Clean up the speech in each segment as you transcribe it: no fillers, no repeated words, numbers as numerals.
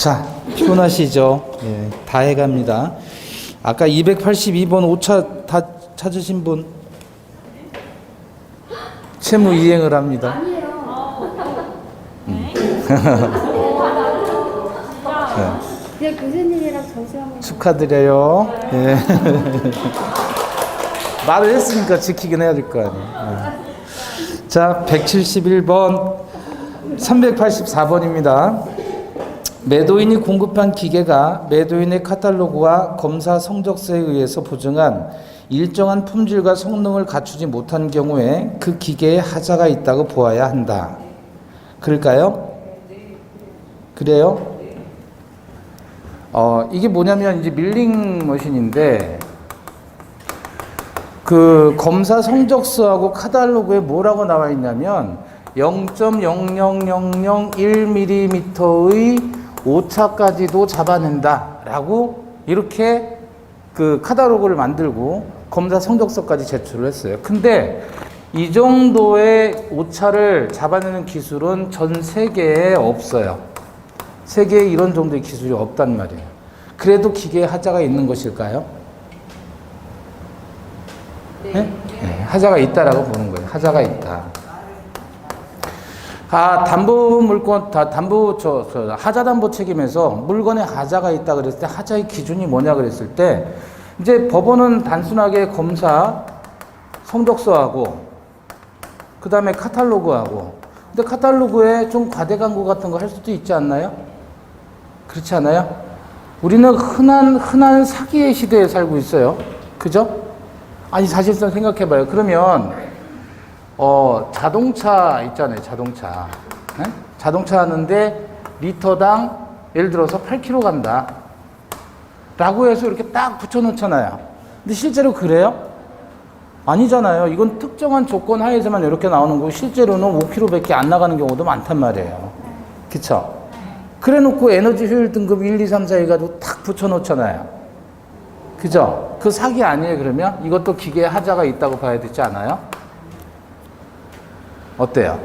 자, 피곤하시죠? 예, 다 해갑니다. 아까 282번 오차 다 찾으신 분? 채무 이행을 합니다. 그냥 교수님이랑 점심한번 축하드려요. 예. 말을 했으니까 지키긴 해야 될 거 아니에요. 자, 171번, 384번입니다. 매도인이 공급한 기계가 매도인의 카탈로그와 검사 성적서에 의해서 보증한 일정한 품질과 성능을 갖추지 못한 경우에 그 기계에 하자가 있다고 보아야 한다. 그럴까요? 그래요? 이게 뭐냐면 이제 밀링 머신인데 그 검사 성적서하고 카탈로그에 뭐라고 나와 있냐면 0.00001mm의 오차까지도 잡아낸다 라고 이렇게 그 카탈로그를 만들고 검사 성적서까지 제출을 했어요. 근데 이 정도의 오차를 잡아내는 기술은 전 세계에 없어요. 세계에 이런 정도의 기술이 없단 말이에요. 그래도 기계에 하자가 있는 것일까요? 네? 네, 하자가 있다라고 보는 거예요. 하자가 있다. 담보 물건, 하자 담보 책임에서 물건에 하자가 있다 그랬을 때 하자의 기준이 뭐냐 그랬을 때 이제 법원은 단순하게 검사 성적서하고 그 다음에 카탈로그하고 근데 카탈로그에 좀 과대 광고 같은 거 할 수도 있지 않나요? 그렇지 않아요? 우리는 흔한 사기의 시대에 살고 있어요. 그죠? 아니, 사실상 생각해봐요. 그러면, 자동차 있잖아요. 자동차. 네? 자동차 하는데 리터당 예를 들어서 8km 간다. 라고 해서 이렇게 딱 붙여놓잖아요. 근데 실제로 그래요? 아니잖아요. 이건 특정한 조건 하에서만 이렇게 나오는 거고 실제로는 5km밖에 안 나가는 경우도 많단 말이에요. 그쵸? 그래 놓고 에너지 효율 등급 1, 2, 3, 4 해가지고 탁 붙여놓잖아요. 그죠? 그 사기 아니에요, 그러면? 이것도 기계에 하자가 있다고 봐야 되지 않아요? 어때요?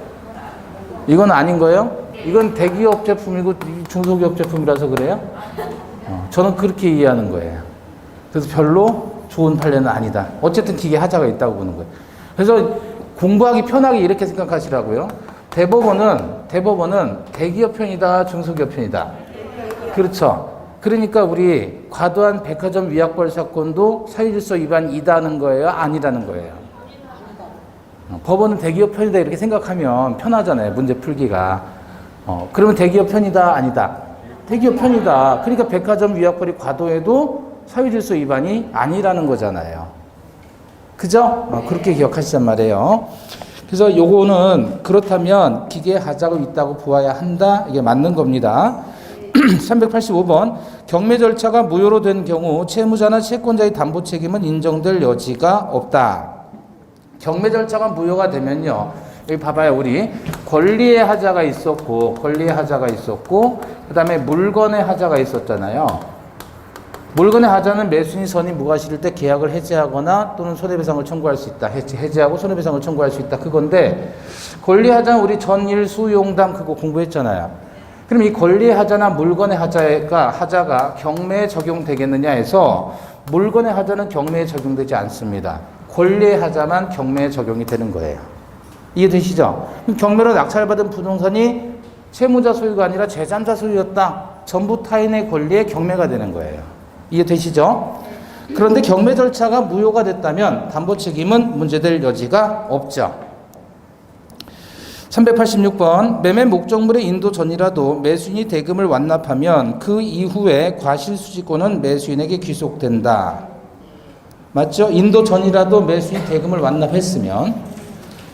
이건 아닌 거예요? 이건 대기업 제품이고 중소기업 제품이라서 그래요? 저는 그렇게 이해하는 거예요. 그래서 별로 좋은 판례는 아니다. 어쨌든 기계에 하자가 있다고 보는 거예요. 그래서 공부하기 편하게 이렇게 생각하시라고요. 대법원은 대기업 편이다, 중소기업 편이다. 그렇죠. 그러니까 우리 과도한 백화점 위약벌 사건도 사유질서 위반이다는 거예요? 아니라는 거예요? 법원은 대기업 편이다 이렇게 생각하면 편하잖아요. 문제 풀기가. 그러면 대기업 편이다? 아니다? 대기업 편이다. 그러니까 백화점 위약벌이 과도해도 사유질서 위반이 아니라는 거잖아요. 그죠? 그렇게 기억하시란 말이에요. 그래서 요거는 그렇다면 기계에 하자가 있다고 보아야 한다. 이게 맞는 겁니다. 385번 경매 절차가 무효로 된 경우 채무자나 채권자의 담보 책임은 인정될 여지가 없다. 경매 절차가 무효가 되면요. 여기 봐봐요. 우리 권리의 하자가 있었고 그 다음에 물건의 하자가 있었잖아요. 물건의 하자는 매수인이 선이 무과실일 때 계약을 해지하거나 또는 손해배상을 청구할 수 있다. 해지하고 손해배상을 청구할 수 있다. 그건데 권리의 하자는 우리 전일수용담 그거 공부했잖아요. 그럼 이 권리의 하자나 물건의 하자가 경매에 적용되겠느냐 해서 물건의 하자는 경매에 적용되지 않습니다. 권리의 하자만 경매에 적용이 되는 거예요. 이해되시죠? 경매로 낙찰받은 부동산이 채무자 소유가 아니라 제3자 소유였다. 전부 타인의 권리에 경매가 되는 거예요. 이해되시죠? 그런데 경매 절차가 무효가 됐다면 담보 책임은 문제될 여지가 없죠. 386번 매매 목적물의 인도 전이라도 매수인이 대금을 완납하면 그 이후에 과실수지권은 매수인에게 귀속된다. 맞죠? 인도 전이라도 매수인이 대금을 완납했으면.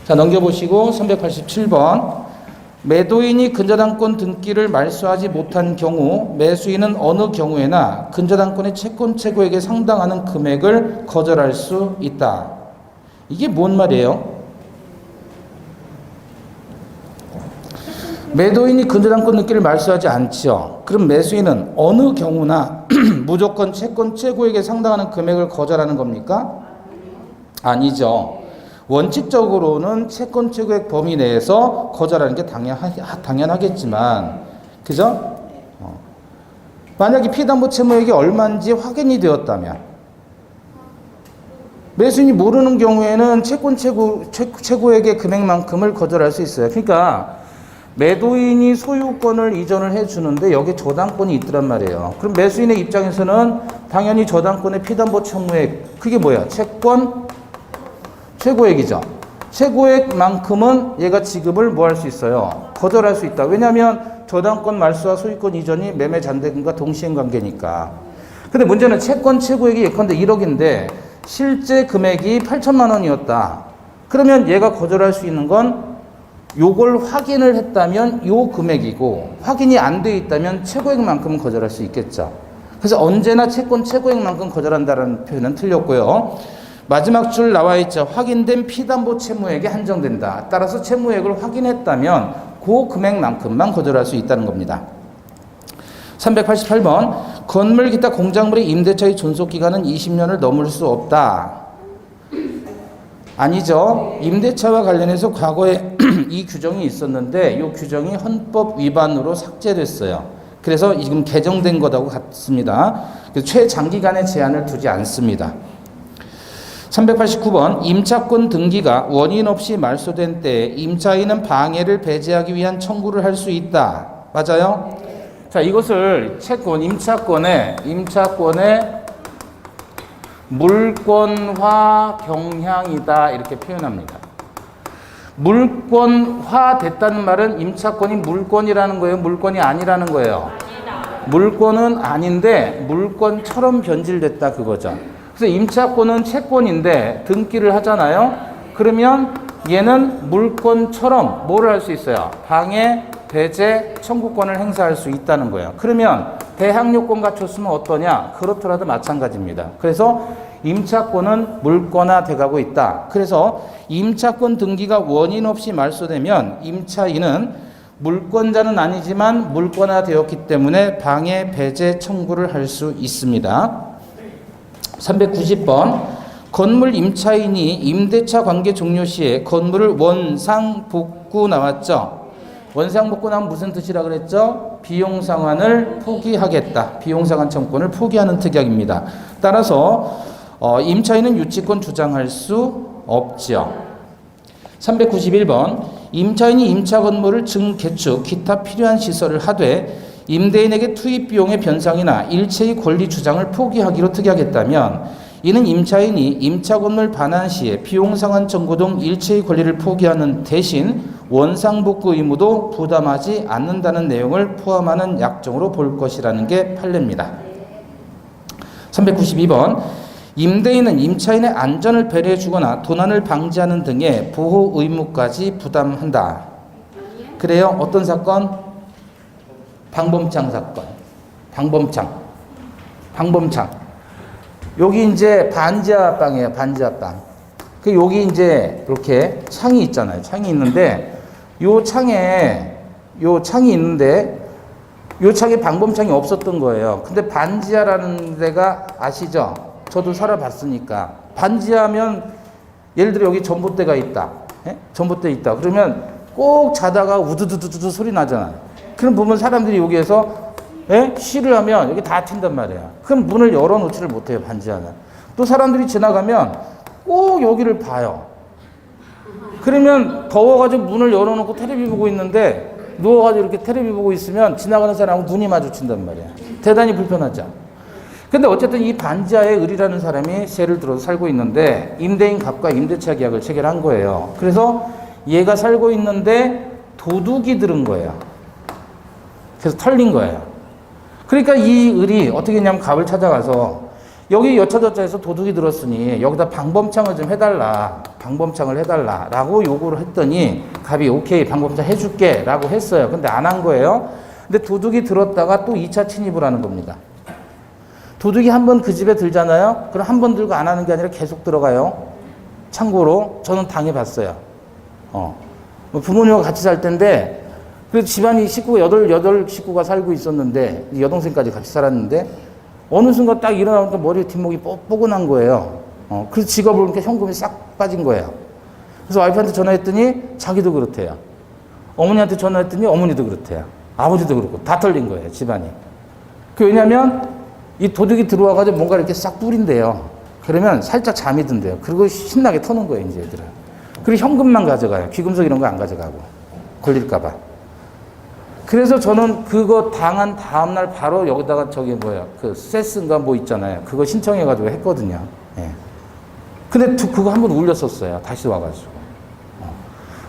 자, 넘겨보시고 387번 매도인이 근저당권 등기를 말소하지 못한 경우 매수인은 어느 경우에나 근저당권의 채권 최고액에 상당하는 금액을 거절할 수 있다. 이게 뭔 말이에요? 매도인이 근저당권 등기를 말소하지 않죠. 그럼 매수인은 어느 경우나 무조건 채권 최고액에 상당하는 금액을 거절하는 겁니까? 아니죠. 원칙적으로는 채권 최고액 범위 내에서 거절하는 게 당연하겠지만, 그죠? 만약에 피담보 채무액이 얼마인지 확인이 되었다면, 매수인이 모르는 경우에는 채권 최고액의 금액만큼을 거절할 수 있어요. 그러니까 매도인이 소유권을 이전을 해주는데 여기 저당권이 있더란 말이에요. 그럼 매수인의 입장에서는 당연히 저당권의 피담보 채무액, 그게 뭐야? 채권 최고액이죠. 최고액만큼은 얘가 지급을 뭐 할 수 있어요? 거절할 수 있다. 왜냐하면 저당권 말소와 소유권 이전이 매매 잔대금과 동시행 관계니까. 근데 문제는 채권 최고액이 예컨대 1억인데 실제 금액이 8천만 원이었다. 그러면 얘가 거절할 수 있는 건 요걸 확인을 했다면 요 금액이고, 확인이 안 돼 있다면 최고액만큼은 거절할 수 있겠죠. 그래서 언제나 채권 최고액만큼 거절한다는 표현은 틀렸고요. 마지막 줄 나와 있죠. 확인된 피담보 채무액에 한정된다. 따라서 채무액을 확인했다면 그 금액만큼만 거절할 수 있다는 겁니다. 388번 건물 기타 공작물의 임대차의 존속기간은 20년을 넘을 수 없다. 아니죠. 임대차와 관련해서 과거에 이 규정이 있었는데 이 규정이 헌법 위반으로 삭제됐어요. 그래서 지금 개정된 것하고 같습니다. 최장기간의 제한을 두지 않습니다. 389번 임차권 등기가 원인 없이 말소된 때에 임차인은 방해를 배제하기 위한 청구를 할 수 있다. 맞아요? 자, 이것을 채권, 임차권의 물권화 경향이다 이렇게 표현합니다. 물권화 됐다는 말은 임차권이 물권이라는 거예요? 물권이 아니라는 거예요? 물권은 아닌데 물권처럼 변질됐다 그거죠. 그래서 임차권은 채권인데 등기를 하잖아요. 그러면 얘는 물권처럼 뭐를 할 수 있어요? 방해, 배제, 청구권을 행사할 수 있다는 거예요. 그러면 대항요건 갖췄으면 어떠냐? 그렇더라도 마찬가지입니다. 그래서 임차권은 물권화 돼가고 있다. 그래서 임차권 등기가 원인 없이 말소되면 임차인은 물권자는 아니지만 물권화 되었기 때문에 방해, 배제, 청구를 할 수 있습니다. 390번 건물 임차인이 임대차 관계 종료 시에 건물을 원상복구 나왔죠. 원상복구 나면 무슨 뜻이라 그랬죠? 비용상환을 포기하겠다. 비용상환 청구권을 포기하는 특약입니다. 따라서 임차인은 유치권 주장할 수 없죠. 391번 임차인이 임차 건물을 증개축 기타 필요한 시설을 하되 임대인에게 투입 비용의 변상이나 일체의 권리 주장을 포기하기로 특약했다면 이는 임차인이 임차 건물 반환 시에 비용 상환 청구 등 일체의 권리를 포기하는 대신 원상복구 의무도 부담하지 않는다는 내용을 포함하는 약정으로 볼 것이라는 게 판례입니다. 392번 임대인은 임차인의 안전을 배려해 주거나 도난을 방지하는 등의 보호 의무까지 부담한다. 그래요? 어떤 사건? 방범창 사건. 방범창. 여기 이제 반지하방이에요. 반지하방. 그 여기 이제 이렇게 창이 있잖아요. 창이 있는데 요 창에 방범창이 없었던 거예요. 근데 반지하라는 데가 아시죠? 저도 살아봤으니까. 반지하면 예를 들어 여기 전봇대가 있다. 예? 전봇대 있다. 그러면 꼭 자다가 우두두두두 소리 나잖아요. 그럼 보면 사람들이 여기에서 쉬를 하면 여기 다 튄단 말이야. 그럼 문을 열어놓지를 못해요. 반지하는. 또 사람들이 지나가면 꼭 여기를 봐요. 그러면 더워가지고 문을 열어놓고 테레비 보고 있는데 누워가지고 이렇게 테레비 보고 있으면 지나가는 사람하고 눈이 마주친단 말이야. 대단히 불편하죠. 근데 어쨌든 이 반지하에 을이라는 사람이 세를 들어서 살고 있는데 임대인 갑과 임대차 계약을 체결한 거예요. 그래서 얘가 살고 있는데 도둑이 들은 거예요. 그래서 털린 거예요. 그러니까 이 을이 어떻게 했냐면 갑을 찾아가서 여기 여차저차 해서 도둑이 들었으니 여기다 방범창을 좀 해달라. 방범창을 해달라. 라고 요구를 했더니 갑이 오케이 방범창 해줄게. 라고 했어요. 근데 안 한 거예요. 근데 도둑이 들었다가 또 2차 침입을 하는 겁니다. 도둑이 한 번 그 집에 들잖아요. 그럼 한 번 들고 안 하는 게 아니라 계속 들어가요. 참고로 저는 당해봤어요. 부모님과 같이 살 텐데 그 집안이 식구가 여덟 식구가 살고 있었는데 여동생까지 같이 살았는데 어느 순간 딱 일어나니까 머리 뒷목이 뽀뽀근한 거예요. 그래서 직업을 보니까 현금이 싹 빠진 거예요. 그래서 와이프한테 전화했더니 자기도 그렇대요. 어머니한테 전화했더니 어머니도 그렇대요. 아버지도 그렇고 다 털린 거예요. 집안이. 왜냐면 이 도둑이 들어와가지고 뭔가 이렇게 싹 뿌린대요. 그러면 살짝 잠이 든대요. 그리고 신나게 터는 거예요, 이제 애들은. 그리고 현금만 가져가요. 귀금속 이런 거 안 가져가고. 걸릴까봐. 그래서 저는 그거 당한 다음날 바로 여기다가 저기 뭐야, 그 세스인가 뭐 있잖아요. 그거 신청해가지고 했거든요. 예. 근데 그거 한번 울렸었어요. 다시 와가지고.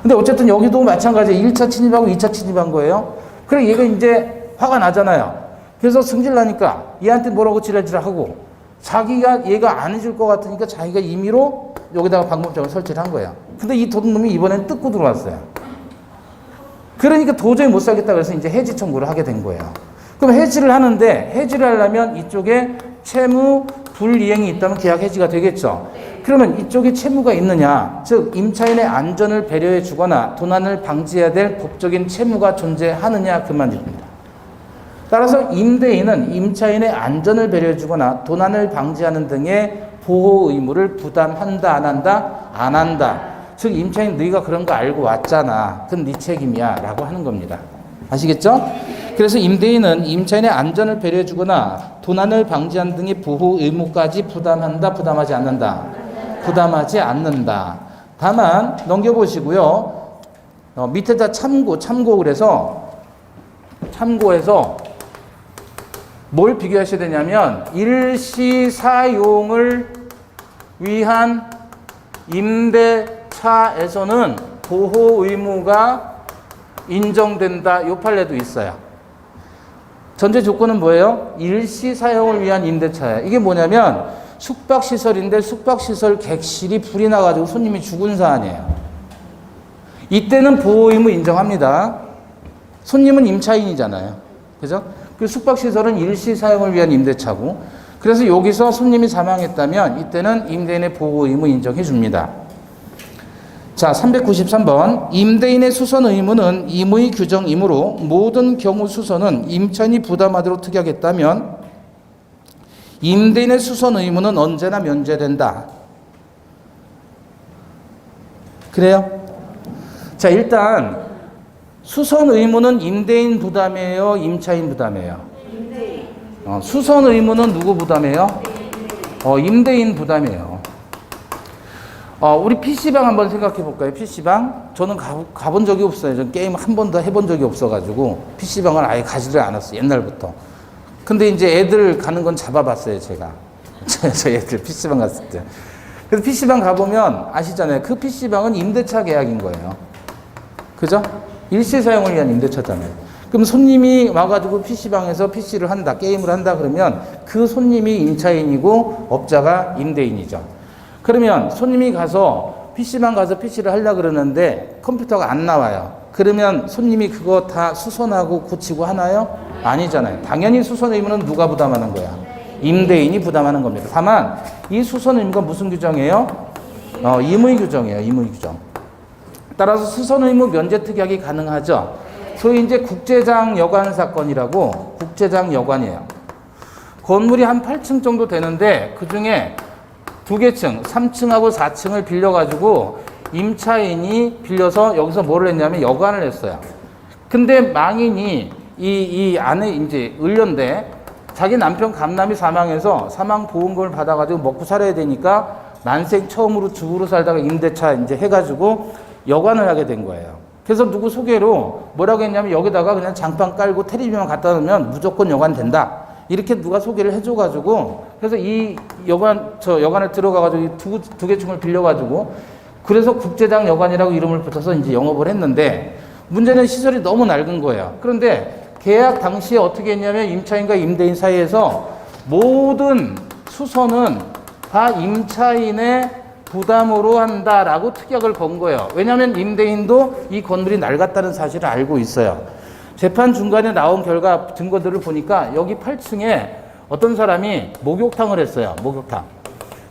근데 어쨌든 여기도 마찬가지예요. 1차 침입하고 2차 침입한 거예요. 그래, 얘가 이제 화가 나잖아요. 그래서 승질 나니까 얘한테 뭐라고 지랄지랄하고 자기가 얘가 안 해줄 것 같으니까 자기가 임의로 여기다가 방범장을 설치를 한 거예요. 근데 이 도둑놈이 이번엔 뜯고 들어왔어요. 그러니까 도저히 못 살겠다 그래서 이제 해지 청구를 하게 된 거예요. 그럼 해지를 하는데 해지를 하려면 이쪽에 채무 불이행이 있다면 계약 해지가 되겠죠. 그러면 이쪽에 채무가 있느냐, 즉 임차인의 안전을 배려해 주거나 도난을 방지해야 될 법적인 채무가 존재하느냐 그 말입니다. 따라서 임대인은 임차인의 안전을 배려해 주거나 도난을 방지하는 등의 보호 의무를 부담한다 안 한다? 안 한다. 즉 임차인 너희가 그런 거 알고 왔잖아. 그건 네 책임이야 라고 하는 겁니다. 아시겠죠? 그래서 임대인은 임차인의 안전을 배려해 주거나 도난을 방지하는 등의 보호 의무까지 부담한다, 부담하지 않는다. 부담하지 않는다. 다만 넘겨보시고요. 밑에다 참고 그래서 참고해서 뭘 비교하셔야 되냐면 일시 사용을 위한 임대차에서는 보호 의무가 인정된다. 요 판례도 있어요. 전제 조건은 뭐예요? 일시 사용을 위한 임대차예요. 이게 뭐냐면 숙박시설인데 숙박시설 객실이 불이 나가지고 손님이 죽은 사안이에요. 이때는 보호 의무 인정합니다. 손님은 임차인이잖아요. 그죠? 그 숙박시설은 일시 사용을 위한 임대차고, 그래서 여기서 손님이 사망했다면 이때는 임대인의 보호 의무 인정해 줍니다. 자, 393번. 임대인의 수선 의무는 임의 규정이므로 모든 경우 수선은 임차인이 부담하도록 특약했다면 임대인의 수선 의무는 언제나 면제된다. 그래요? 자, 일단 수선 의무는 임대인 부담이에요? 임차인 부담이에요? 임대인. 수선 의무는 누구 부담이에요? 임대인 부담이에요. 우리 PC방 한번 생각해 볼까요? PC방? 저는 가본 적이 없어요. 전 게임 한 번도 해본 적이 없어가지고 PC방을 아예 가지를 않았어요. 옛날부터. 근데 이제 애들 가는 건 잡아봤어요, 제가. 저 애들 PC방 갔을 때. 그래서 PC방 가보면 아시잖아요. 그 PC방은 임대차 계약인 거예요. 그죠? 일시 사용을 위한 임대차잖아요. 그럼 손님이 와가지고 PC방에서 PC를 한다, 게임을 한다 그러면 그 손님이 임차인이고 업자가 임대인이죠. 그러면 손님이 가서 PC방 가서 PC를 하려고 그러는데 컴퓨터가 안 나와요. 그러면 손님이 그거 다 수선하고 고치고 하나요? 아니잖아요. 당연히 수선 의무는 누가 부담하는 거야? 임대인이 부담하는 겁니다. 다만 이 수선 의무가 무슨 규정이에요? 임의 규정이에요. 임의 규정. 따라서 수선 의무 면제 특약이 가능하죠. 소위 이제 국제장 여관 사건이라고, 국제장 여관이에요. 건물이 한 8층 정도 되는데 그 중에 2개 층, 3층하고 4층을 빌려가지고 임차인이 빌려서 여기서 뭐를 했냐면 여관을 했어요. 근데 망인이 이 안에 이제 을련데 자기 남편 감남이 사망해서 사망보험금을 받아가지고 먹고 살아야 되니까 난생 처음으로 주부로 살다가 임대차 이제 해가지고 여관을 하게 된 거예요. 그래서 누구 소개로 뭐라고 했냐면 여기다가 그냥 장판 깔고 텔레비만 갖다 놓으면 무조건 여관 된다. 이렇게 누가 소개를 해줘가지고, 그래서 이 여관에 들어가가지고 두 개 층을 빌려가지고, 그래서 국제장 여관이라고 이름을 붙여서 이제 영업을 했는데, 문제는 시설이 너무 낡은 거예요. 그런데 계약 당시에 어떻게 했냐면 임차인과 임대인 사이에서 모든 수선은 다 임차인의 부담으로 한다라고 특약을 건 거예요. 왜냐하면 임대인도 이 건물이 낡았다는 사실을 알고 있어요. 재판 중간에 나온 결과 증거들을 보니까 여기 8층에 어떤 사람이 목욕탕을 했어요. 목욕탕.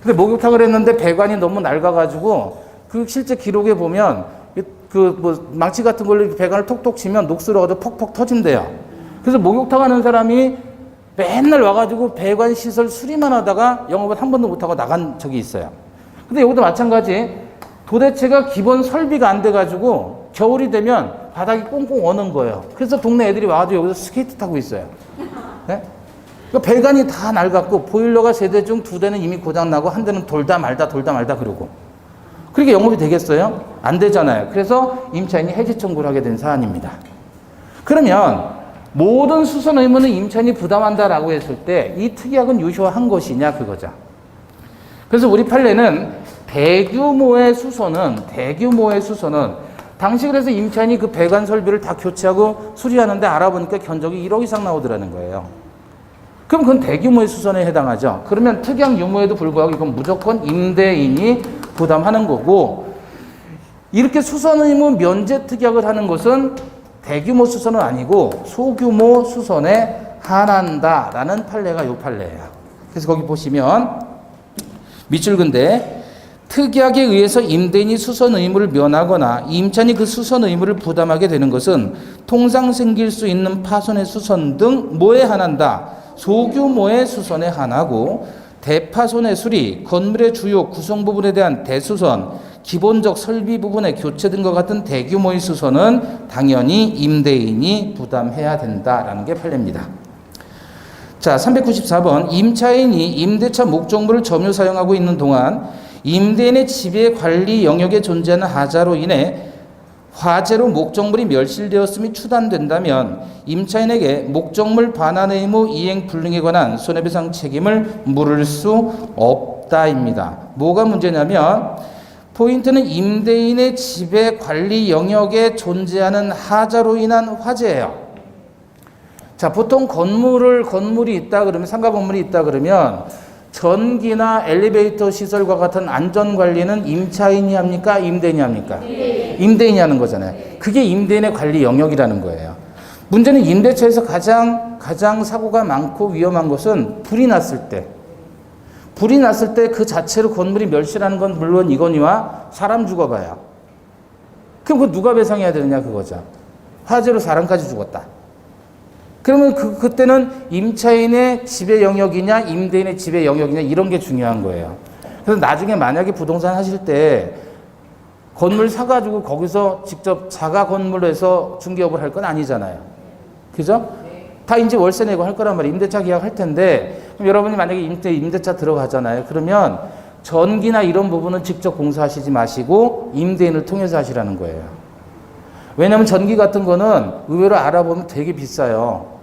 근데 목욕탕을 했는데 배관이 너무 낡아가지고 그 실제 기록에 보면 망치 같은 걸로 배관을 톡톡 치면 녹슬어가지고 퍽퍽 터진대요. 그래서 목욕탕 하는 사람이 맨날 와가지고 배관 시설 수리만 하다가 영업을 한 번도 못하고 나간 적이 있어요. 근데 여기도 마찬가지. 도대체가 기본 설비가 안 돼가지고 겨울이 되면 바닥이 꽁꽁 어는 거예요. 그래서 동네 애들이 와가지고 여기서 스케이트 타고 있어요. 네? 그러니까 배관이 다 낡았고 보일러가 3대 중 2대는 이미 고장나고 한 대는 돌다 말다 그러고. 그렇게 영업이 되겠어요? 안 되잖아요. 그래서 임차인이 해지 청구를 하게 된 사안입니다. 그러면 모든 수선 의무는 임차인이 부담한다라고 했을 때 이 특약은 유효한 것이냐 그거죠. 그래서 우리 판례는 대규모의 수선은 당시 그래서 임차인이 그 배관 설비를 다 교체하고 수리하는데 알아보니까 견적이 1억 이상 나오더라는 거예요. 그럼 그건 대규모의 수선에 해당하죠. 그러면 특약 유무에도 불구하고 이건 무조건 임대인이 부담하는 거고, 이렇게 수선 의무 면제 특약을 하는 것은 대규모 수선은 아니고 소규모 수선에 한한다라는 판례가 이 판례예요. 그래서 거기 보시면 밑줄 근데 특약에 의해서 임대인이 수선 의무를 면하거나 임차인이 그 수선 의무를 부담하게 되는 것은 통상 생길 수 있는 파손의 수선 등 뭐에 한한다? 소규모의 수선에 한하고, 대파손의 수리, 건물의 주요 구성 부분에 대한 대수선, 기본적 설비 부분의 교체 등과 같은 대규모의 수선은 당연히 임대인이 부담해야 된다라는 게 판례입니다. 자, 394번. 임차인이 임대차 목적물을 점유 사용하고 있는 동안 임대인의 지배 관리 영역에 존재하는 하자로 인해 화재로 목적물이 멸실되었음이 추단된다면 임차인에게 목적물 반환 의무 이행 불능에 관한 손해배상 책임을 물을 수 없다입니다. 뭐가 문제냐면 포인트는 임대인의 지배 관리 영역에 존재하는 하자로 인한 화재예요. 자, 보통 건물이 있다 그러면, 상가 건물이 있다 그러면 전기나 엘리베이터 시설과 같은 안전 관리는 임차인이 합니까? 임대인이 합니까? 임대인이 하는 거잖아요. 그게 임대인의 관리 영역이라는 거예요. 문제는 임대차에서 가장 사고가 많고 위험한 것은 불이 났을 때 그 자체로 건물이 멸실하는 건 물론 이거니와 사람 죽어봐야. 그럼 그 누가 배상해야 되느냐 그거죠. 화재로 사람까지 죽었다. 그러면 그때는 임차인의 지배 영역이냐 임대인의 지배 영역이냐 이런 게 중요한 거예요. 그래서 나중에 만약에 부동산 하실 때 건물 사가지고 거기서 직접 자가 건물에서 중개업을 할 건 아니잖아요. 그죠? 다 이제 월세 내고 할 거란 말이에요. 임대차 계약할 텐데, 그럼 여러분이 만약에 임대차 들어가잖아요. 그러면 전기나 이런 부분은 직접 공사하시지 마시고 임대인을 통해서 하시라는 거예요. 왜냐하면 전기 같은 거는 의외로 알아보면 되게 비싸요.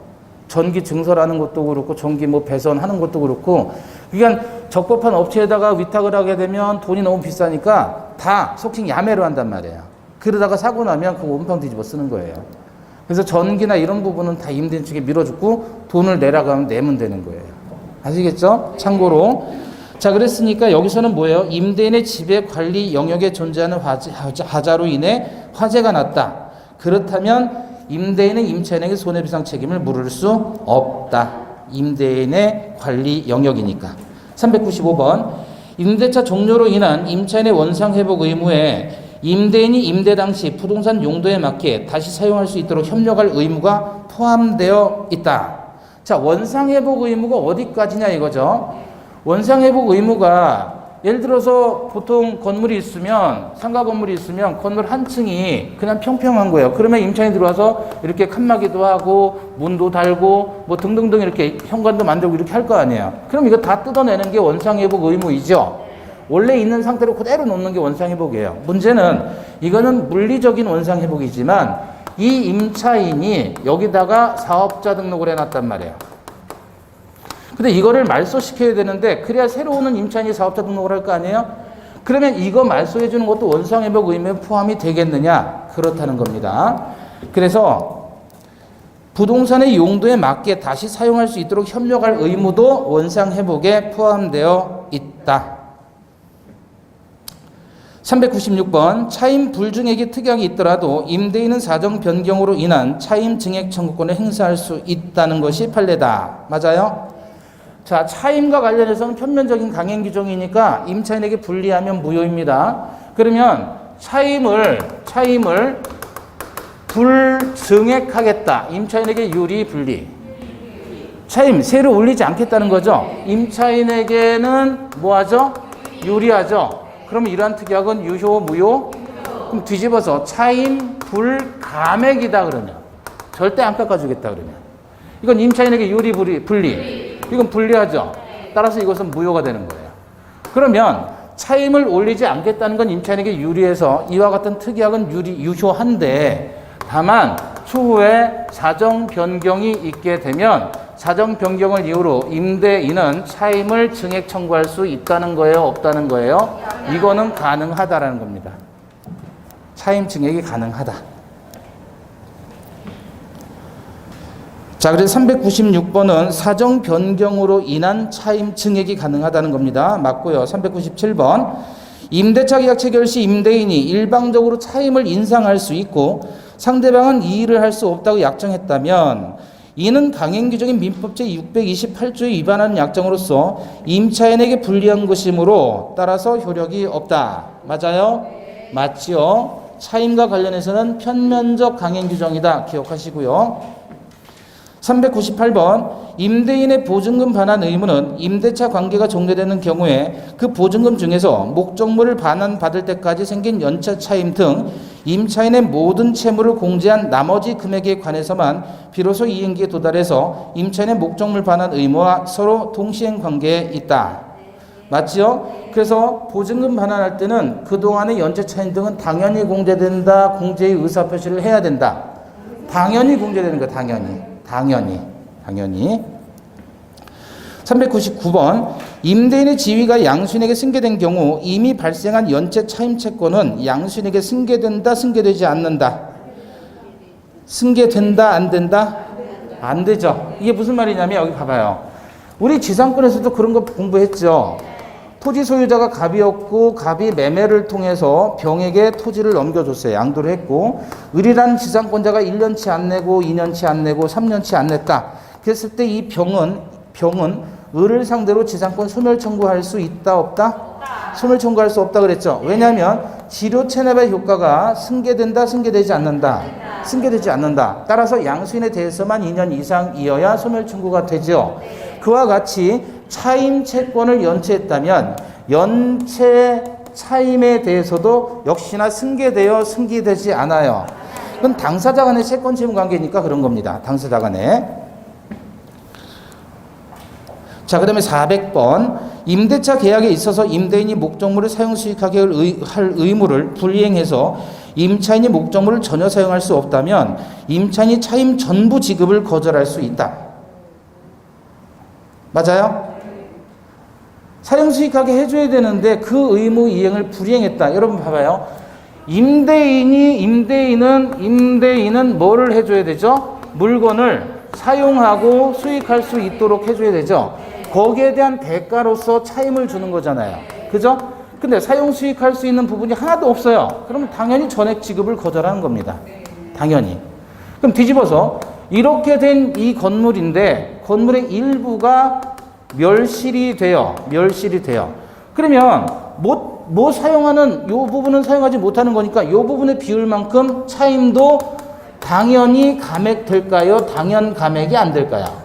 전기 증설하는 것도 그렇고 전기 뭐 배선하는 것도 그렇고, 그러니까 적법한 업체에다가 위탁을 하게 되면 돈이 너무 비싸니까 다 속칭 야매로 한단 말이에요. 그러다가 사고 나면 그거 온팡 뒤집어 쓰는 거예요. 그래서 전기나 이런 부분은 다 임대인 측에 밀어주고 돈을 내라고 하면 내면 되는 거예요. 아시겠죠? 참고로. 자, 그랬으니까 여기서는 뭐예요? 임대인의 지배 관리 영역에 존재하는 하자로 인해 화재가 났다. 그렇다면 임대인은 임차인에게 손해배상 책임을 물을 수 없다. 임대인의 관리 영역이니까. 395번. 임대차 종료로 인한 임차인의 원상회복 의무에 임대인이 임대 당시 부동산 용도에 맞게 다시 사용할 수 있도록 협력할 의무가 포함되어 있다. 자, 원상회복 의무가 어디까지냐 이거죠. 원상회복 의무가 예를 들어서 보통 건물이 있으면, 상가 건물이 있으면 건물 한 층이 그냥 평평한 거예요. 그러면 임차인이 들어와서 이렇게 칸막이도 하고 문도 달고 뭐 등등등 이렇게 현관도 만들고 이렇게 할 거 아니에요. 그럼 이거 다 뜯어내는 게 원상회복 의무이죠. 원래 있는 상태로 그대로 놓는 게 원상회복이에요. 문제는 이거는 물리적인 원상회복이지만 이 임차인이 여기다가 사업자 등록을 해놨단 말이에요. 근데 이거를 말소시켜야 되는데 그래야 새로 오는 임차인이 사업자 등록을 할 거 아니에요? 그러면 이거 말소해 주는 것도 원상회복 의무에 포함이 되겠느냐? 그렇다는 겁니다. 그래서 부동산의 용도에 맞게 다시 사용할 수 있도록 협력할 의무도 원상회복에 포함되어 있다. 396번. 차임 불증액의 특약이 있더라도 임대인은 사정 변경으로 인한 차임 증액 청구권을 행사할 수 있다는 것이 판례다. 맞아요? 자, 차임과 관련해서는 표면적인 강행 규정이니까 임차인에게 불리하면 무효입니다. 그러면 차임을 불증액하겠다. 임차인에게 유리, 불리. 차임, 세를 올리지 않겠다는 거죠. 임차인에게는 뭐하죠? 유리하죠. 그럼 이러한 특약은 유효, 무효? 그럼 뒤집어서 차임 불감액이다 그러면. 절대 안 깎아주겠다 그러면. 이건 임차인에게 유리, 불리. 이건 불리하죠. 따라서 이것은 무효가 되는 거예요. 그러면 차임을 올리지 않겠다는 건 임차인에게 유리해서 이와 같은 특약은 유효한데, 다만 추후에 사정 변경이 있게 되면 사정 변경을 이유로 임대인은 차임을 증액 청구할 수 있다는 거예요, 없다는 거예요? 이거는 가능하다라는 겁니다. 차임 증액이 가능하다. 자, 그래서 396번은 사정 변경으로 인한 차임 증액이 가능하다는 겁니다. 맞고요. 397번. 임대차 계약 체결 시 임대인이 일방적으로 차임을 인상할 수 있고 상대방은 이의를 할 수 없다고 약정했다면 이는 강행 규정인 민법제 628조에 위반하는 약정으로서 임차인에게 불리한 것이므로 따라서 효력이 없다. 맞아요? 맞지요? 차임과 관련해서는 편면적 강행 규정이다. 기억하시고요. 398번. 임대인의 보증금 반환 의무는 임대차 관계가 종료되는 경우에 그 보증금 중에서 목적물을 반환받을 때까지 생긴 연체 차임 등 임차인의 모든 채무를 공제한 나머지 금액에 관해서만 비로소 이행기에 도달해서 임차인의 목적물 반환 의무와 서로 동시행 관계에 있다. 맞지요? 그래서 보증금 반환할 때는 그동안의 연체 차임 등은 당연히 공제된다. 공제의 의사표시를 해야 된다. 당연히 공제되는 거야. 당연히. 399번. 임대인의 지위가 양수인에게 승계된 경우 이미 발생한 연체 차임 채권은 양수인에게 승계된다, 승계되지 않는다. 승계된다, 안 된다? 안 되죠. 이게 무슨 말이냐면 여기 봐봐요. 우리 지상권에서도 그런 거 공부했죠. 토지 소유자가 갑이었고 갑이 매매를 통해서 병에게 토지를 넘겨줬어요. 양도를 했고, 을이라는 지상권자가 1년치 안 내고 2년치 안 내고 3년치 안 냈다. 그랬을 때 이 병은 을을 상대로 지상권 소멸 청구할 수 있다, 없다? 소멸 청구할 수 없다 그랬죠. 왜냐하면 지료 체납의 효과가 승계된다, 승계되지 않는다. 승계되지 않는다. 따라서 양수인에 대해서만 2년 이상이어야 소멸 청구가 되죠. 그와 같이 차임 채권을 연체했다면 연체 차임에 대해서도 역시나 승계되어 승계되지 않아요. 그건 당사자 간의 채권 채무 관계니까 그런 겁니다. 당사자 간에. 자, 그 다음에 400번. 임대차 계약에 있어서 임대인이 목적물을 사용 수익하게 할 의무를 불이행해서 임차인이 목적물을 전혀 사용할 수 없다면 임차인이 차임 전부 지급을 거절할 수 있다. 맞아요? 사용 수익하게 해줘야 되는데 그 의무 이행을 불이행했다. 여러분 봐봐요. 임대인은 뭐를 해줘야 되죠? 물건을 사용하고 수익할 수 있도록 해줘야 되죠. 거기에 대한 대가로서 차임을 주는 거잖아요. 그죠? 근데 사용 수익할 수 있는 부분이 하나도 없어요. 그러면 당연히 전액 지급을 거절하는 겁니다. 당연히. 그럼 뒤집어서 이렇게 된 이 건물인데 건물의 일부가 멸실이 돼요. 그러면 뭐 사용하는 요 부분은 사용하지 못하는 거니까 요 부분의 비율만큼 차임도 당연히 감액될까요? 당연 감액이 안 될까요?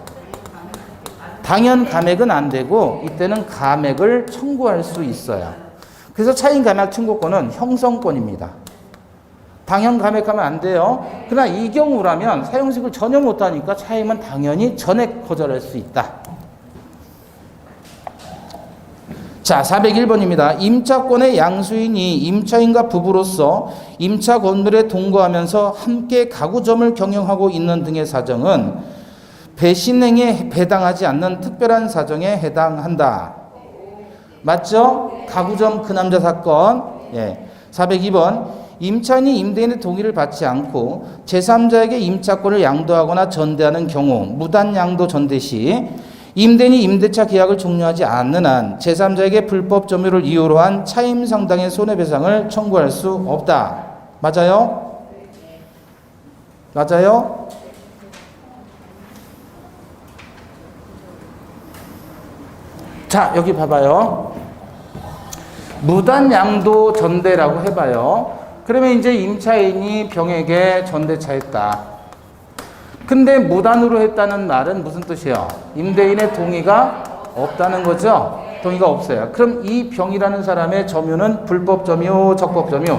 당연 감액은 안 되고 이때는 감액을 청구할 수 있어요. 그래서 차임 감액 청구권은 형성권입니다. 당연 감액하면 안 돼요. 그러나 이 경우라면 사용수익을 전혀 못하니까 차임은 당연히 전액 거절할 수 있다. 자, 401번입니다. 임차권의 양수인이 임차인과 부부로서 임차 건물에 동거하면서 함께 가구점을 경영하고 있는 등의 사정은 배신행에 해당하지 않는 특별한 사정에 해당한다. 맞죠? 가구점 그 남자 사건. 예. 402번. 임차인이 임대인의 동의를 받지 않고 제3자에게 임차권을 양도하거나 전대하는 경우 무단 양도 전대 시 임대인이 임대차 계약을 종료하지 않는 한 제3자에게 불법 점유를 이유로 한 차임 상당의 손해배상을 청구할 수 없다. 맞아요? 맞아요? 자, 여기 봐봐요. 무단 양도 전대라고 해봐요. 그러면 이제 임차인이 병에게 전대차했다. 근데 무단으로 했다는 말은 무슨 뜻이에요? 임대인의 동의가 없다는 거죠? 동의가 없어요. 그럼 이 병이라는 사람의 점유는 불법 점유, 적법 점유?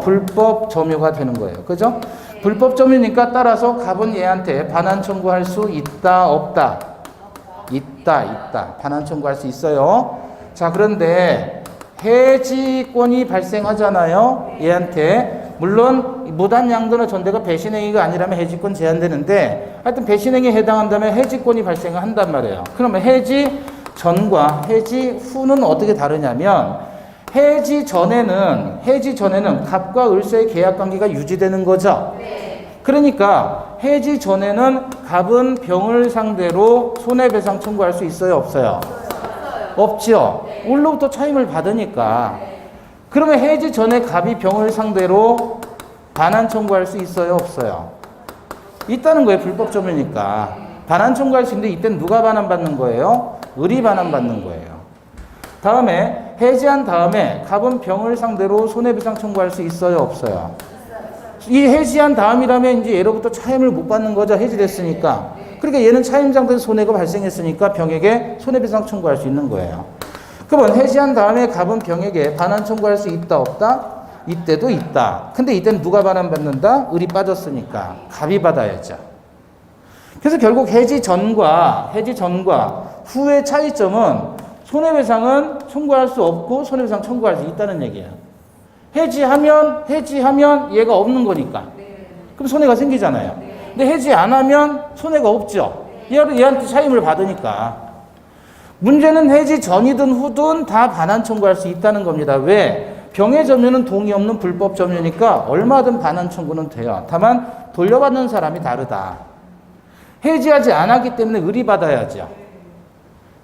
불법 점유가 되는 거예요. 그죠? 불법 점유니까 따라서 갑은 얘한테 반환 청구할 수 있다, 없다? 있다. 반환 청구할 수 있어요. 자, 그런데 해지권이 발생하잖아요. 얘한테. 물론 무단 양도나 전대가 배신행위가 아니라면 해지권 제한되는데 하여튼 배신행위에 해당한다면 해지권이 발생한단 말이에요. 그러면 해지 전과 해지 후는 어떻게 다르냐면 해지 전에는 갑과 을서의 계약 관계가 유지되는 거죠. 그러니까 해지 전에는 갑은 병을 상대로 손해배상 청구할 수 있어요, 없어요? 없죠. 을로부터 차임을 받으니까. 그러면 해지 전에 갑이 병을 상대로 반환 청구할 수 있어요, 없어요? 있다는 거예요, 불법점이니까. 반환 청구할 수 있는데 이때는 누가 반환받는 거예요? 을이 반환받는 거예요. 다음에 해지한 다음에 갑은 병을 상대로 손해배상 청구할 수 있어요, 없어요? 이 해지한 다음이라면 이제 예로부터 차임을 못 받는 거죠. 해지됐으니까. 그러니까 얘는 차임상태에서 손해가 발생했으니까 병에게 손해배상 청구할 수 있는 거예요. 그러면 해지한 다음에 갑은 병에게 반환 청구할 수 있다, 없다? 이때도 있다. 근데 이때는 누가 반환받는다? 을이 빠졌으니까 갑이 받아야죠. 그래서 결국 해지 전과 후의 차이점은 손해배상은 청구할 수 없고 손해배상 청구할 수 있다는 얘기예요. 해지하면 얘가 없는 거니까. 그럼 손해가 생기잖아요. 근데 해지 안 하면 손해가 없죠. 얘한테 차임을 받으니까. 문제는 해지 전이든 후든 다 반환 청구할 수 있다는 겁니다. 왜? 병의 점유는 동의 없는 불법 점유니까 얼마든 반환 청구는 돼요. 다만 돌려받는 사람이 다르다. 해지하지 않았기 때문에 을이 받아야죠.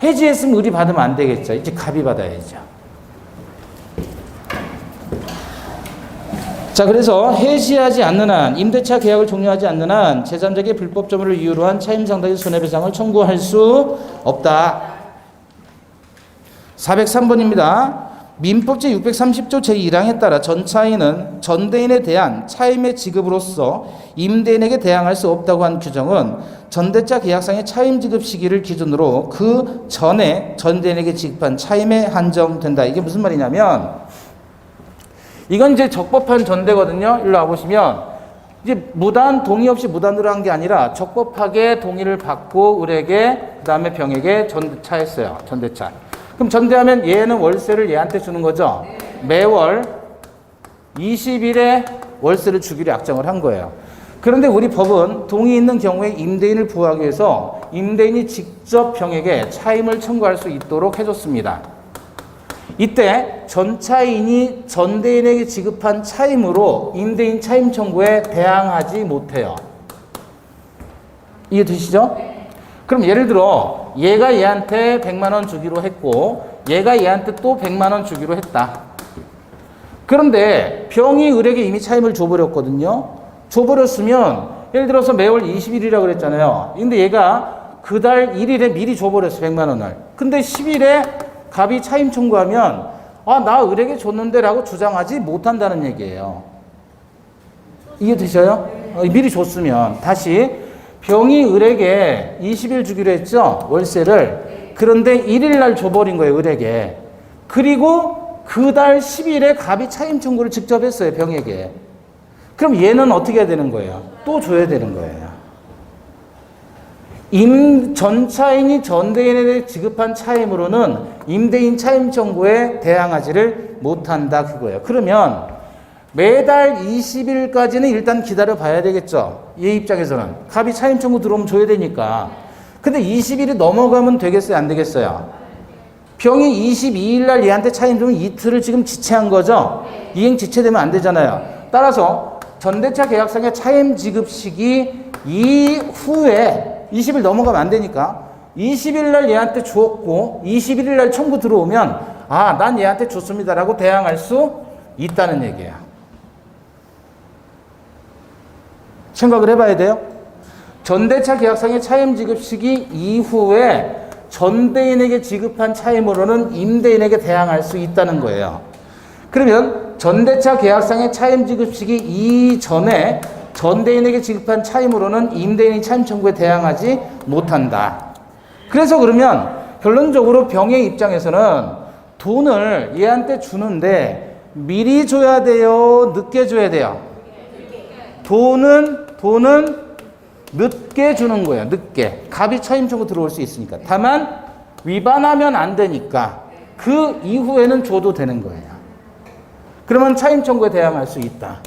해지했으면 을이 받으면 안 되겠죠. 이제 갑이 받아야죠. 자, 그래서 해지하지 않는 한, 임대차 계약을 종료하지 않는 한 제3자에게 불법 점유를 이유로 한 차임 상당의 손해배상을 청구할 수 없다. 403번입니다. 민법제 630조 제1항에 따라 전차인은 전대인에 대한 차임의 지급으로서 임대인에게 대항할 수 없다고 한 규정은 전대차 계약상의 차임 지급 시기를 기준으로 그 전에 전대인에게 지급한 차임에 한정된다. 이게 무슨 말이냐면 이건 이제 적법한 전대거든요. 일로 와보시면 이제 동의 없이 무단으로 한 게 아니라 적법하게 동의를 받고 을에게 그다음에 병에게 전대차 했어요. 전대차. 그럼 전대하면 얘는 월세를 얘한테 주는 거죠. 매월 20일에 월세를 주기로 약정을 한 거예요. 그런데 우리 법은 동의 있는 경우에 임대인을 보호하기 위해서 임대인이 직접 병에게 차임을 청구할 수 있도록 해줬습니다. 이때 전차인이 전대인에게 지급한 차임으로 임대인 차임 청구에 대항하지 못해요. 이해되시죠? 그럼 예를 들어 얘가 얘한테 100만 원 주기로 했고 얘가 얘한테 또 100만 원 주기로 했다. 그런데 병이 을에게 이미 차임을 줘버렸거든요. 줘버렸으면 예를 들어서 매월 20일이라고 그랬잖아요. 근데 얘가 그달 1일에 미리 줘버렸어 100만 원을. 근데 10일에 갑이 차임 청구하면 나 을에게 줬는데 라고 주장하지 못한다는 얘기예요. 이해되셔요? 미리 줬으면. 다시 병이 을에게 20일 주기로 했죠. 월세를. 그런데 1일 날 줘버린 거예요. 을에게. 그리고 그 달 10일에 갑이 차임 청구를 직접 했어요. 병에게. 그럼 얘는 어떻게 해야 되는 거예요? 또 줘야 되는 거예요. 전차인이 전대인에게 지급한 차임으로는 임대인 차임 청구에 대항하지를 못한다 그거예요. 그러면 매달 20일까지는 일단 기다려 봐야 되겠죠. 얘 입장에서는 갑이 차임 청구 들어오면 줘야 되니까. 근데 20일이 넘어가면 되겠어요, 안 되겠어요? 병이 22일 날 얘한테 차임 주면 이틀을 지금 지체한 거죠. 이행 지체되면 안 되잖아요. 따라서 전대차 계약상의 차임 지급 시기 이후에 20일 넘어가면 안 되니까 20일 날 얘한테 주었고 21일 날 청구 들어오면 난 얘한테 줬습니다라고 대항할 수 있다는 얘기예요. 생각을 해봐야 돼요. 전대차 계약상의 차임 지급 시기 이후에 전대인에게 지급한 차임으로는 임대인에게 대항할 수 있다는 거예요. 그러면 전대차 계약상의 차임 지급 시기 이전에 전대인에게 지급한 차임으로는 임대인이 차임 청구에 대항하지 못한다. 그래서 그러면 결론적으로 병의 입장에서는 돈을 얘한테 주는데 미리 줘야 돼요? 늦게 줘야 돼요? 돈은 늦게 주는 거예요. 늦게. 갑이 차임 청구 들어올 수 있으니까. 다만 위반하면 안 되니까 그 이후에는 줘도 되는 거예요. 그러면 차임 청구에 대항할 수 있다.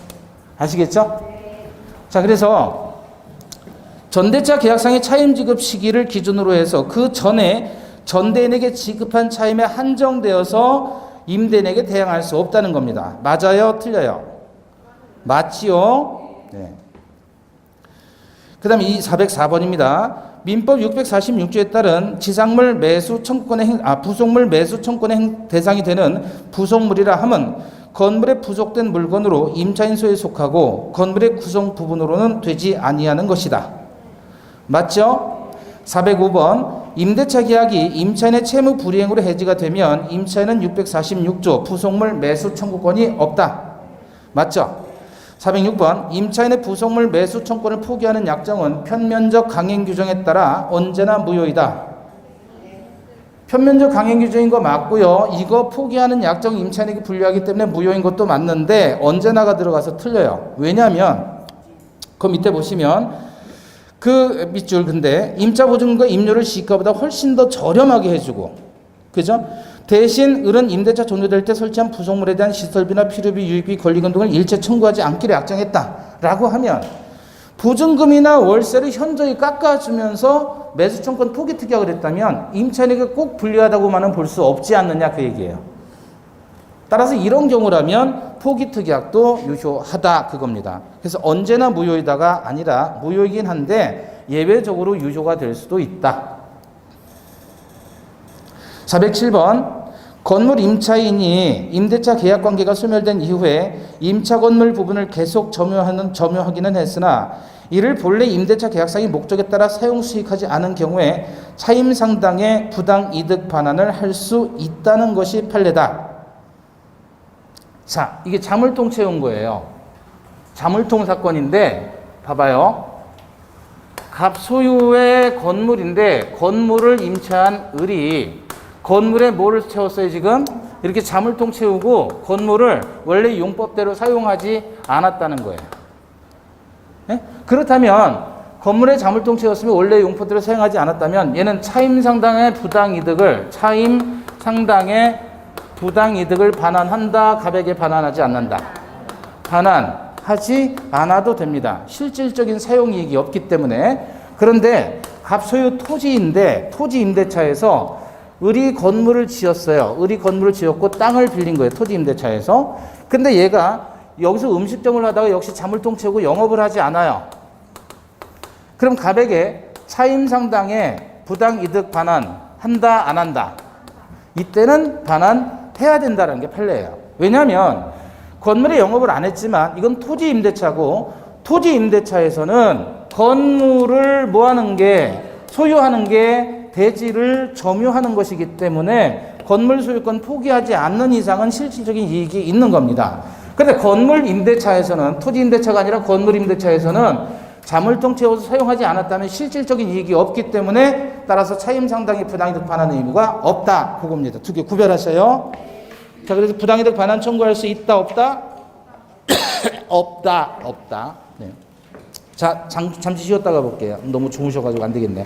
아시겠죠? 자, 그래서 전대차 계약상의 차임 지급 시기를 기준으로 해서 그 전에 전대인에게 지급한 차임에 한정되어서 임대인에게 대항할 수 없다는 겁니다. 맞아요? 틀려요? 맞지요? 네. 그 다음 이 404번입니다. 민법 646조에 따른 지상물 매수 청구권의 부속물 매수 청구권의 대상이 되는 부속물이라 함은 건물에 부속된 물건으로 임차인 소유에 속하고 건물의 구성 부분으로는 되지 아니하는 것이다. 맞죠? 405번 임대차 계약이 임차인의 채무 불이행으로 해지가 되면 임차인은 646조 부속물 매수 청구권이 없다. 맞죠? 406번 임차인의 부속물 매수 청구권을 포기하는 약정은 편면적 강행 규정에 따라 언제나 무효이다. 편면적 강행 규정인 거 맞고요. 이거 포기하는 약정 임차인에게 불리하기 때문에 무효인 것도 맞는데 언제나가 들어가서 틀려요. 왜냐하면 그 밑에 보시면 그 밑줄 근데 임차 보증금과 임료를 시가보다 훨씬 더 저렴하게 해주고, 그죠? 대신 을은 임대차 종료될 때 설치한 부속물에 대한 시설비나 필요비, 유익비, 권리금 등을 일체 청구하지 않기로 약정했다라고 하면 보증금이나 월세를 현저히 깎아주면서 매수청권 포기 특약을 했다면 임차인에게 꼭 불리하다고만은 볼 수 없지 않느냐 그 얘기예요. 따라서 이런 경우라면 포기 특약도 유효하다 그겁니다. 그래서 언제나 무효이다가 아니라 무효이긴 한데 예외적으로 유효가 될 수도 있다. 407번 건물 임차인이 임대차 계약 관계가 소멸된 이후에 임차 건물 부분을 계속 점유하기는 했으나 이를 본래 임대차 계약상의 목적에 따라 사용 수익하지 않은 경우에 차임 상당의 부당 이득 반환을 할 수 있다는 것이 판례다. 자, 이게 자물통 채운 거예요. 자물통 사건인데 봐봐요. 갑 소유의 건물인데 건물을 임차한 을이 건물에 뭐를 채웠어요 지금? 이렇게 자물통 채우고 건물을 원래 용법대로 사용하지 않았다는 거예요. 네? 그렇다면 건물에 자물통 채웠으면 원래 용법대로 사용하지 않았다면 얘는 차임 상당의 부당 이득을 반환한다, 갑에게 반환하지 않는다. 반환하지 않아도 됩니다. 실질적인 사용 이익이 없기 때문에. 그런데 갑 소유 토지인데 토지 임대차에서 을이 건물을 지었어요. 을이 건물을 지었고 땅을 빌린 거예요. 토지 임대차에서. 근데 얘가 여기서 음식점을 하다가 역시 자물통 채우고 영업을 하지 않아요. 그럼 갑에게 차임 상당의 부당 이득 반환한다, 안 한다? 이때는 반환해야 된다는 게 판례예요. 왜냐하면 건물의 영업을 안 했지만 이건 토지 임대차고 토지 임대차에서는 건물을 뭐 하는 게 소유하는 게 대지를 점유하는 것이기 때문에 건물 소유권 포기하지 않는 이상은 실질적인 이익이 있는 겁니다. 그런데 건물 임대차에서는 토지 임대차가 아니라 건물 임대차에서는 자물통 채워서 사용하지 않았다면 실질적인 이익이 없기 때문에 따라서 차임 상당의 부당이득 반환 의무가 없다. 그겁니다. 두 개 구별하세요. 자, 그래서 부당이득 반환 청구할 수 있다, 없다? 없다. 네. 자, 잠시 쉬었다가 볼게요. 너무 주무셔가지고 안 되겠네.